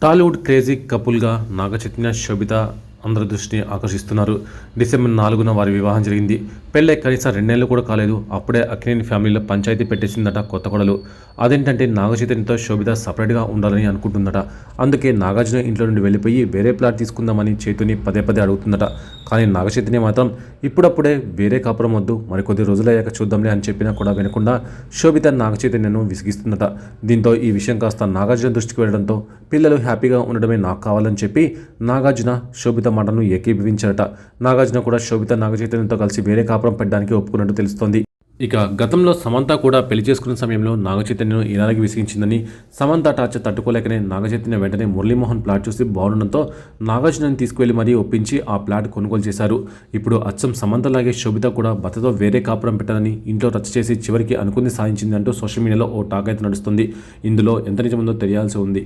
Tollywood crazy కపుల్గా Naga Chaitanya, శోభిత అందరి దృష్టిని ఆకర్షిస్తున్నారు. December 4న వారి వివాహం జరిగింది. పెళ్ళై కనీసం 2 నెలలు కూడా కాలేదు. అప్పుడే అక్కినేని ఫ్యామిలీలో పంచాయతీ పెట్టేసిందట కొత్త కోడలు. అదేంటంటే నాగ చైతన్యతో శోభిత సపరేట్గా ఉండాలని అనుకుంటుందట. అందుకే నాగార్జున ఇంట్లో నుండి వెళ్ళిపోయి వేరే ప్లాట్ తీసుకుందామని చైతుని పదే పదే అడుగుతుందట. కానీ నాగ చైతన్య మాత్రం ఇప్పుడప్పుడే వేరే కాపురం వద్దు, మరికొద్ది రోజులయ్యాక చూద్దాంలే అని చెప్పినా కూడా వినకుండా శోభిత నాగ చైతన్యను విసిగిస్తుందట. దీంతో ఈ విషయం కాస్త నాగార్జున దృష్టికి వెళ్లడంతో పిల్లలు హ్యాపీగా ఉండడమే నాకు కావాలని చెప్పి నాగార్జున శోభిత మాటను ఏకీభవించారట. నాగార్జున కూడా శోభిత నాగ చైతన్యతో కలిసి వేరే కాపురం పెట్టడానికి ఒప్పుకున్నట్టు తెలుస్తోంది. ఇక గతంలో సమంత కూడా పెళ్లి చేసుకున్న సమయంలో నాగ చైతన్యను ఇలాగే విసిగించిందని, సమంత టార్చర్ తట్టుకోలేకనే నాగ చైతన్య వెంటనే మురళీమోహన్ ప్లాట్ చూసి బాగుండడంతో నాగార్జునని తీసుకువెళ్లి మరీ ఒప్పించి ఆ ప్లాట్ కొనుగోలు చేశారు. ఇప్పుడు అచ్చం సమంతలాగే శోభిత కూడా భర్తతో వేరే కాపురం పెట్టాలని ఇంట్లో రచ్చ చేసి చివరికి అనుకుంది సాధించింది అంటూ సోషల్ మీడియాలో ఓ టాక్ అయితే నడుస్తుంది. ఇందులో ఎంత నిజముందో తెలియాల్సి ఉంది.